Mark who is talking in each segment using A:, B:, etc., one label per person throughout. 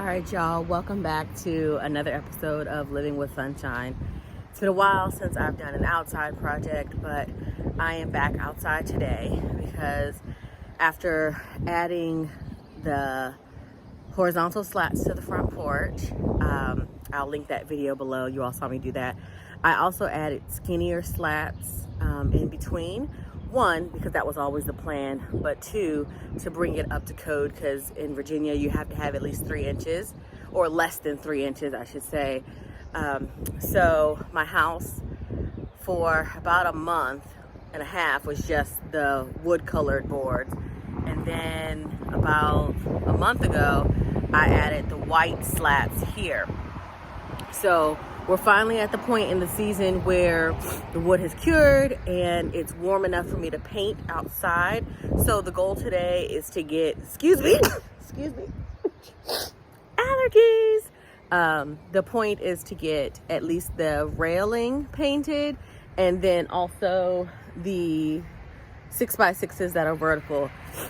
A: All right, y'all, welcome back to another episode of Living with Sunshine. It's been a while since I've done an outside project, but I am back outside today because after adding the horizontal slats to the front porch, I'll link that video below. You all saw me do that. I also added skinnier slats in between. One, because that was always the plan, but two, to bring it up to code, because in Virginia you have to have at least 3 inches, or less than 3 inches, I should say. So my house for about a month and a half was just the wood colored boards. And then about a month ago, I added the white slats here. So we're finally at the point in the season where the wood has cured and it's warm enough for me to paint outside. So the goal today is to get, excuse me, allergies. The point is to get at least the railing painted and then also the 6x6s that are vertical.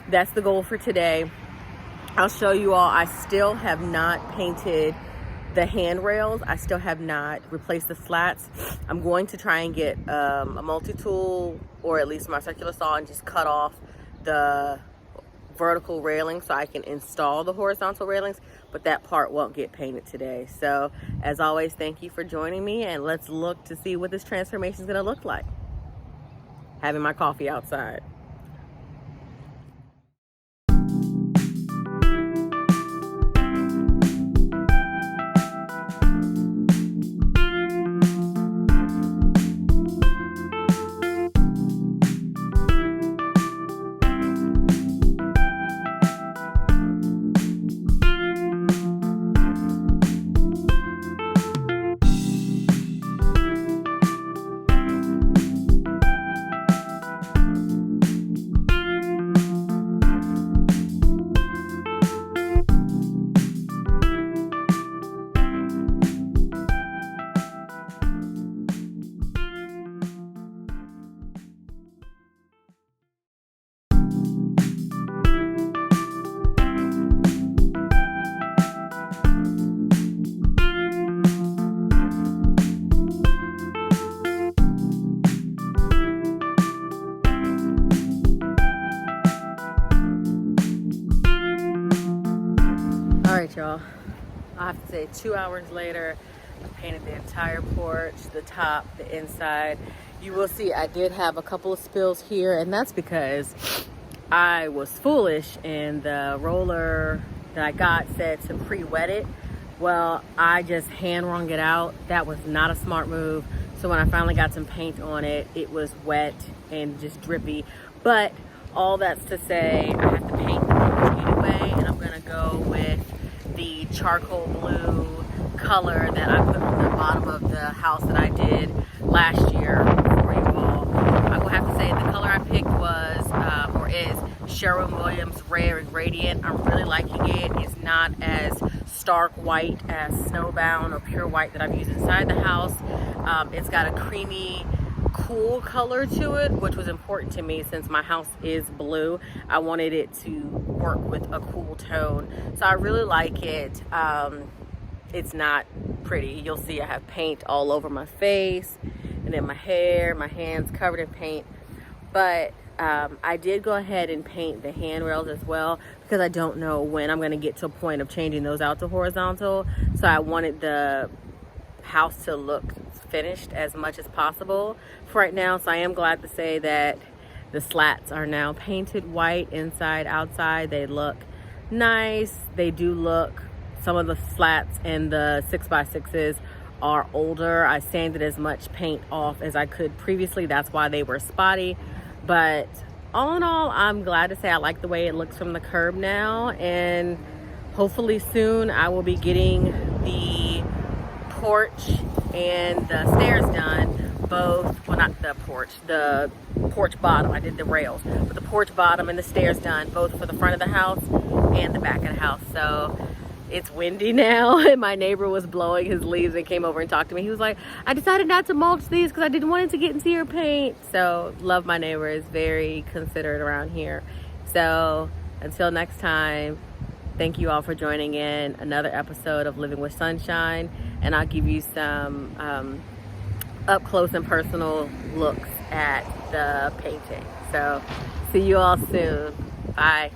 A: That's the goal for today. I'll show you all. I still have not painted the handrails. I still have not replaced the slats. I'm going to try and get a multi-tool or at least my circular saw and just cut off the vertical railing so I can install the horizontal railings, but that part won't get painted today. So as always, thank you for joining me, and let's look to see what this transformation is going to look like. Having my coffee outside. All right, y'all, I have to say 2 hours later, I painted the entire porch, the top, the inside. You will see I did have a couple of spills here, and that's because I was foolish and the roller that I got said to pre-wet it. Well, I just hand wrung it out. That was not a smart move. So when I finally got some paint on it, it was wet and just drippy. But all that's to say, I have to paint the porch anyway, and I'm gonna go with the charcoal blue color that I put on the bottom of the house that I did last year for you all. I will have to say the color I picked was, or is, Sherwin-Williams Rare and Radiant. I'm really liking it. It's not as stark white as Snowbound or Pure White that I've used inside the house. It's got a creamy, cool color to it, which was important to me since my house is blue. I wanted it to work with a cool tone. So I really like it. It's not pretty. You'll see I have paint all over my face and then my hair, my hands covered in paint. But I did go ahead and paint the handrails as well because I don't know when I'm going to get to a point of changing those out to horizontal. So I wanted the house to look finished as much as possible for right now. So I am glad to say that the slats are now painted white inside, outside. They look nice. They do look, some of the slats and the 6x6s are older. I sanded as much paint off as I could previously. That's why they were spotty. But all in all, I'm glad to say I like the way it looks from the curb now. And hopefully soon I will be getting the porch and the stairs done. Both, well, not the porch bottom. I did the rails, but the porch bottom and the stairs done, both for the front of the house and the back of the house. So it's windy now, and my neighbor was blowing his leaves and came over and talked to me. He was like, I decided not to mulch these because I didn't want it to get into your paint. So love my neighbor, is very considerate around here. So until next time, Thank you all for joining in another episode of Living with Sunshine, and I'll give you some up close and personal looks at the painting. So see you all soon. Bye.